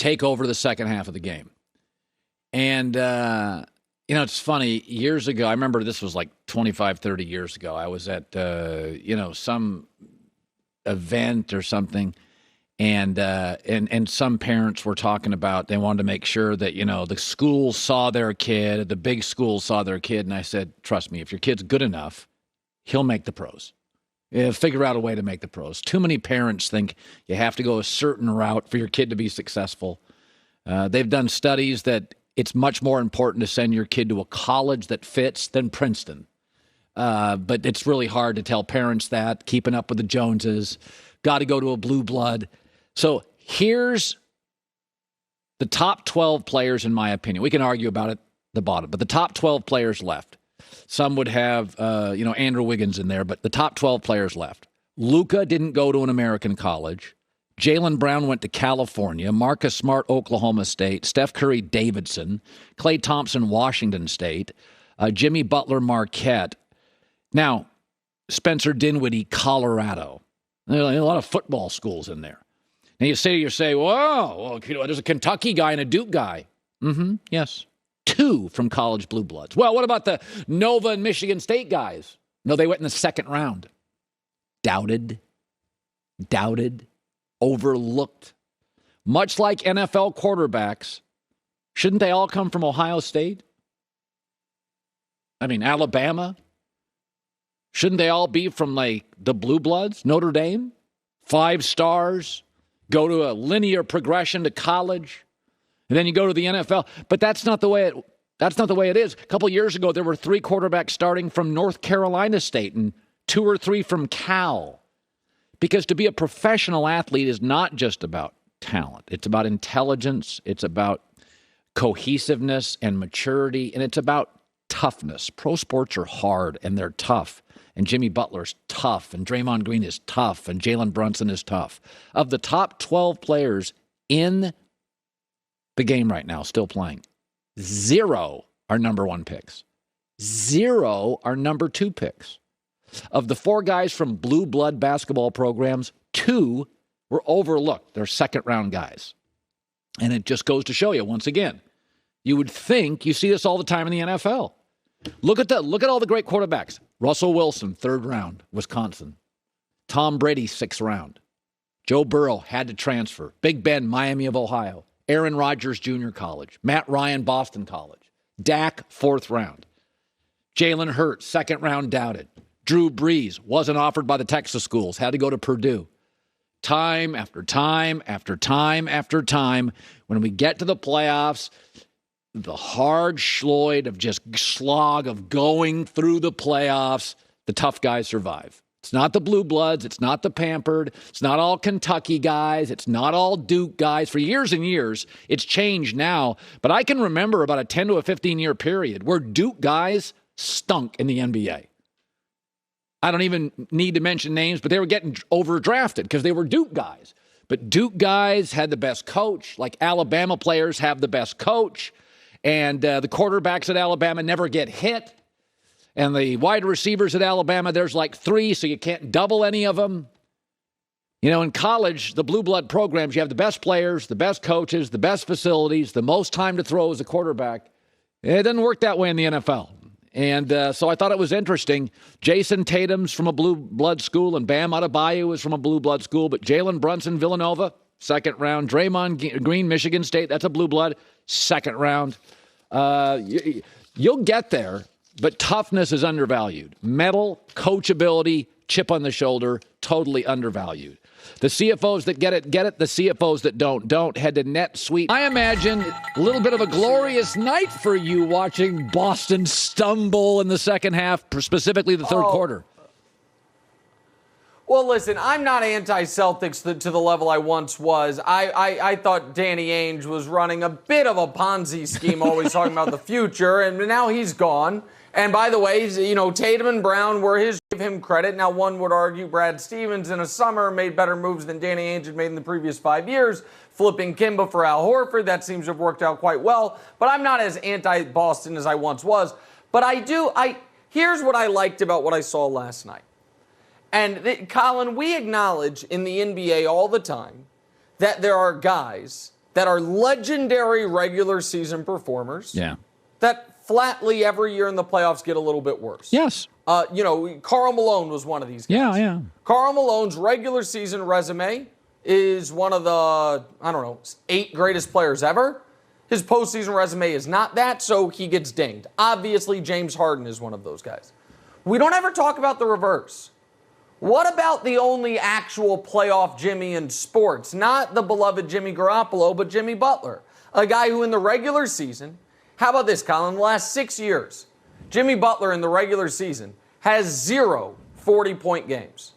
take over the second half of the game. And, it's funny. Years ago, I remember this was like 25, 30 years ago. I was at, some event or something. And some parents were talking about they wanted to make sure that, the schools saw their kid, the big schools saw their kid. And I said, trust me, if your kid's good enough, he'll make the pros. Figure out a way to make the pros. Too many parents think you have to go a certain route for your kid to be successful. They've done studies that it's much more important to send your kid to a college that fits than Princeton. But it's really hard to tell parents that, keeping up with the Joneses, got to go to a blue blood. So here's the top 12 players, in my opinion. We can argue about it, the bottom, but the top 12 players left. Some would have, Andrew Wiggins in there, but the top 12 players left. Luka didn't go to an American college. Jaylen Brown went to California. Marcus Smart, Oklahoma State. Steph Curry, Davidson. Klay Thompson, Washington State. Jimmy Butler, Marquette. Now, Spencer Dinwiddie, Colorado. There are a lot of football schools in there. Now you say, whoa, there's a Kentucky guy and a Duke guy. Yes. 2 from college blue bloods. Well, what about the Nova and Michigan State guys? No, they went in the second round. Doubted, overlooked. Much like NFL quarterbacks, shouldn't they all come from Ohio State? I mean, Alabama? Shouldn't they all be from, the blue bloods? Notre Dame? 5 stars? Go to a linear progression to college? And then you go to the NFL. But that's not the way it is. A couple years ago, there were 3 quarterbacks starting from North Carolina State and 2 or 3 from Cal. Because to be a professional athlete is not just about talent. It's about intelligence. It's about cohesiveness and maturity. And it's about toughness. Pro sports are hard, and they're tough. And Jimmy Butler's tough. And Draymond Green is tough. And Jalen Brunson is tough. Of the top 12 players in the game right now, still playing, 0 are number 1 picks. 0 are number 2 picks. Of the 4 guys from blue blood basketball programs, 2 were overlooked. They're second-round guys. And it just goes to show you, once again, you would think you see this all the time in the NFL. Look at all the great quarterbacks. Russell Wilson, 3rd round, Wisconsin. Tom Brady, 6th round. Joe Burrow had to transfer. Big Ben, Miami of Ohio. Aaron Rodgers, junior college. Matt Ryan, Boston College. Dak, 4th round. Jalen Hurts, 2nd round, doubted. Drew Brees wasn't offered by the Texas schools, had to go to Purdue. Time after time after time after time, when we get to the playoffs, the hard slog of going through the playoffs, the tough guys survive. It's not the blue bloods. It's not the pampered. It's not all Kentucky guys. It's not all Duke guys. For years and years, it's changed now. But I can remember about a 10 to a 15-year period where Duke guys stunk in the NBA. I don't even need to mention names, but they were getting overdrafted because they were Duke guys. But Duke guys had the best coach, like Alabama players have the best coach. And the quarterbacks at Alabama never get hit. And the wide receivers at Alabama, there's 3, so you can't double any of them. In college, the blue blood programs, you have the best players, the best coaches, the best facilities, the most time to throw as a quarterback. It doesn't work that way in the NFL. And so I thought it was interesting. Jason Tatum's from a blue blood school, and Bam Adebayo is from a blue blood school. But Jalen Brunson, Villanova, 2nd round. Draymond Green, Michigan State, that's a blue blood, 2nd round. You'll get there, but toughness is undervalued. Mettle, coachability, chip on the shoulder, totally undervalued. The CFOs that get it. The CFOs that don't. Head to NetSuite. I imagine a little bit of a glorious night for you watching Boston stumble in the second half, specifically the third quarter. Well, listen, I'm not anti-Celtics to the level I once was. I thought Danny Ainge was running a bit of a Ponzi scheme, always talking about the future, and now he's gone. And by the way, Tatum and Brown were his. Give him credit. Now, one would argue Brad Stevens in a summer made better moves than Danny Ainge had made in the previous 5 years, flipping Kimba for Al Horford. That seems to have worked out quite well. But I'm not as anti-Boston as I once was. But here's what I liked about what I saw last night. And Colin, we acknowledge in the NBA all the time that there are guys that are legendary regular season performers. Yeah. That flatly every year in the playoffs get a little bit worse. Yes. Karl Malone was one of these guys. Yeah. Karl Malone's regular season resume is one of the, 8 greatest players ever. His postseason resume is not that, so he gets dinged. Obviously, James Harden is one of those guys. We don't ever talk about the reverse. What about the only actual playoff Jimmy in sports? Not the beloved Jimmy Garoppolo, but Jimmy Butler. A guy who in the regular season, how about this, Colin? The last 6 years, Jimmy Butler in the regular season has 0 40-point games.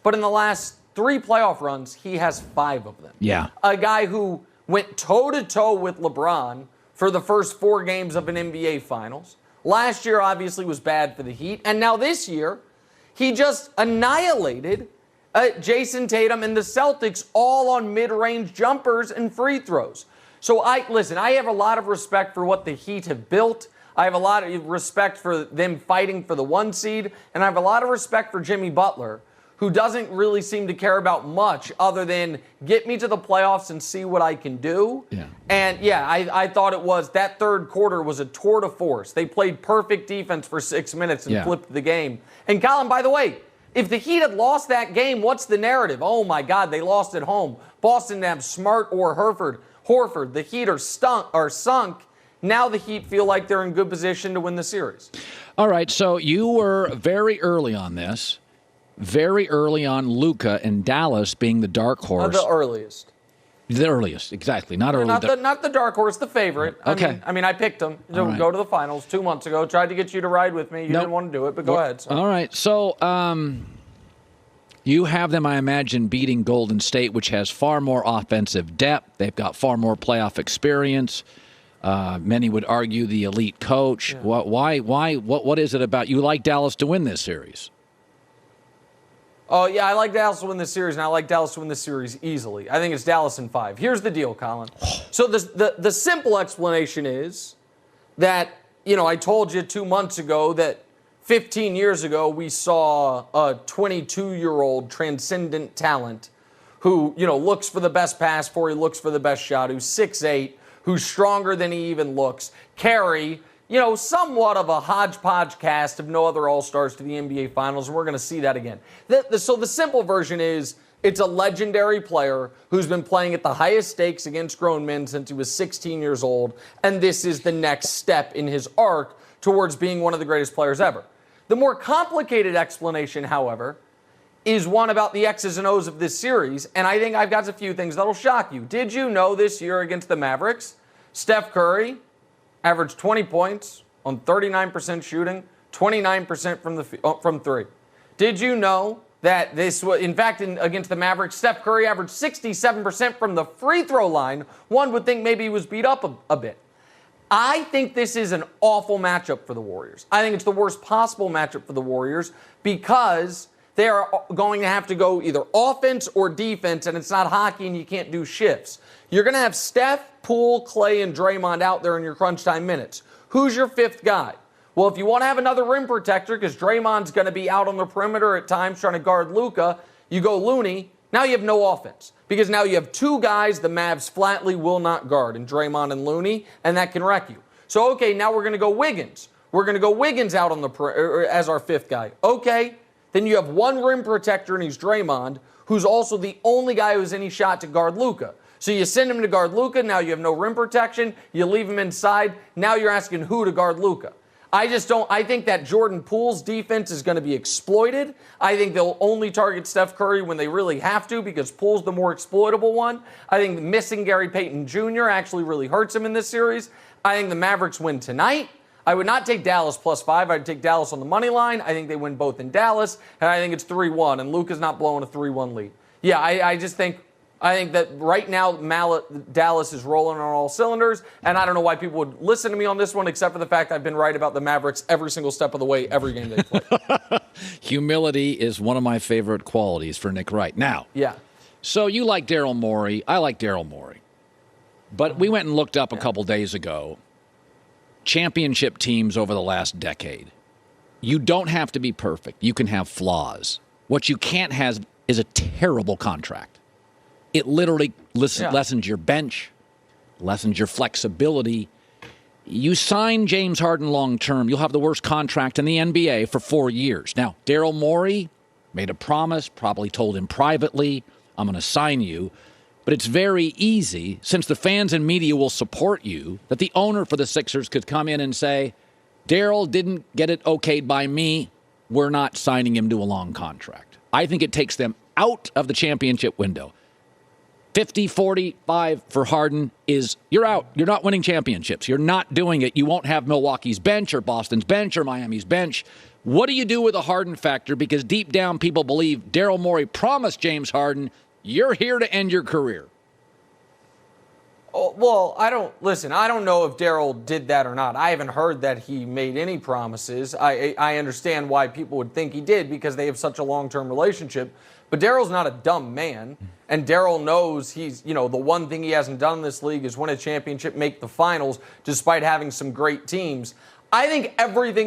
But in the last 3 playoff runs, he has 5 of them. Yeah. A guy who went toe-to-toe with LeBron for the first 4 games of an NBA Finals. Last year, obviously, was bad for the Heat. And now this year, he just annihilated Jason Tatum and the Celtics all on mid-range jumpers and free throws. So, I have a lot of respect for what the Heat have built. I have a lot of respect for them fighting for the 1 seed. And I have a lot of respect for Jimmy Butler, who doesn't really seem to care about much other than get me to the playoffs and see what I can do. Yeah. And, I thought that third quarter was a tour de force. They played perfect defense for 6 minutes and flipped the game. And, Colin, by the way, if the Heat had lost that game, what's the narrative? Oh, my God, they lost at home. Boston didn't have Smart or Horford. The Heat are sunk. Now the Heat feel like they're in good position to win the series. All right, so you were very early on this. Very early on, Luka and Dallas being the dark horse. The earliest. The earliest, exactly. Not early. Not the dark horse, the favorite. Okay. I mean, I picked them to go to the finals 2 months ago. Tried to get you to ride with me. You didn't want to do it, but go ahead. So. All right. So you have them, I imagine, beating Golden State, which has far more offensive depth. They've got far more playoff experience. Many would argue the elite coach. Yeah. What is it about you like Dallas to win this series? Oh, yeah, I like Dallas to win this series, and I like Dallas to win this series easily. I think it's Dallas in 5. Here's the deal, Colin. So the simple explanation is that, I told you 2 months ago that 15 years ago we saw a 22-year-old transcendent talent who, looks for the best pass for, he looks for the best shot, who's 6'8", who's stronger than he even looks, carry somewhat of a hodgepodge cast of no other All-Stars to the NBA Finals, and we're going to see that again. So the simple version is it's a legendary player who's been playing at the highest stakes against grown men since he was 16 years old, and this is the next step in his arc towards being one of the greatest players ever. The more complicated explanation, however, is one about the X's and O's of this series, and I think I've got a few things that'll shock you. Did you know this year against the Mavericks, Steph Curry averaged 20 points on 39% shooting, 29% from 3. Did you know that this was, in fact, against the Mavericks, Steph Curry averaged 67% from the free throw line? One would think maybe he was beat up a bit. I think this is an awful matchup for the Warriors. I think it's the worst possible matchup for the Warriors because they are going to have to go either offense or defense, and it's not hockey and you can't do shifts. You're going to have Steph, Poole, Clay, and Draymond out there in your crunch time minutes. Who's your 5th guy? Well, if you want to have another rim protector, because Draymond's going to be out on the perimeter at times trying to guard Luka, you go Looney. Now you have no offense because now you have 2 guys the Mavs flatly will not guard, in Draymond and Looney, and that can wreck you. So, okay, now we're going to go Wiggins. We're going to go Wiggins out on as our 5th guy. Okay, then you have 1 rim protector, and he's Draymond, who's also the only guy who has any shot to guard Luka. So you send him to guard Luka. Now you have no rim protection. You leave him inside. Now you're asking who to guard Luka. I think that Jordan Poole's defense is going to be exploited. I think they'll only target Steph Curry when they really have to because Poole's the more exploitable one. I think missing Gary Payton Jr. actually really hurts him in this series. I think the Mavericks win tonight. I would not take Dallas +5. I'd take Dallas on the money line. I think they win both in Dallas, and I think it's 3-1, and Luka's not blowing a 3-1 lead. Yeah, I think that right now Dallas is rolling on all cylinders, and I don't know why people would listen to me on this one except for the fact I've been right about the Mavericks every single step of the way, every game they play. Humility is one of my favorite qualities for Nick Wright. Now, yeah. So you like Daryl Morey. I like Daryl Morey. But we went and looked up a couple days ago championship teams over the last decade. You don't have to be perfect. You can have flaws. What you can't have is a terrible contract. It literally lessens your bench. lessens your flexibility. You sign James Harden long term, you'll have the worst contract in the NBA for 4 years. Now, Daryl Morey made a promise, probably told him privately, I'm going to sign you. But it's very easy, since the fans and media will support you, that the owner for the Sixers could come in and say, Daryl didn't get it okayed by me. We're not signing him to a long contract. I think it takes them out of the championship window. 50-45 for Harden is you're out. You're not winning championships. You're not doing it. You won't have Milwaukee's bench or Boston's bench or Miami's bench. What do you do with a Harden factor? Because deep down people believe Daryl Morey promised James Harden, you're here to end your career. Oh, well, I don't know if Daryl did that or not. I haven't heard that he made any promises. I understand why people would think he did because they have such a long-term relationship. But Daryl's not a dumb man. And Daryl knows he's, the one thing he hasn't done in this league is win a championship, make the finals, despite having some great teams. I think everything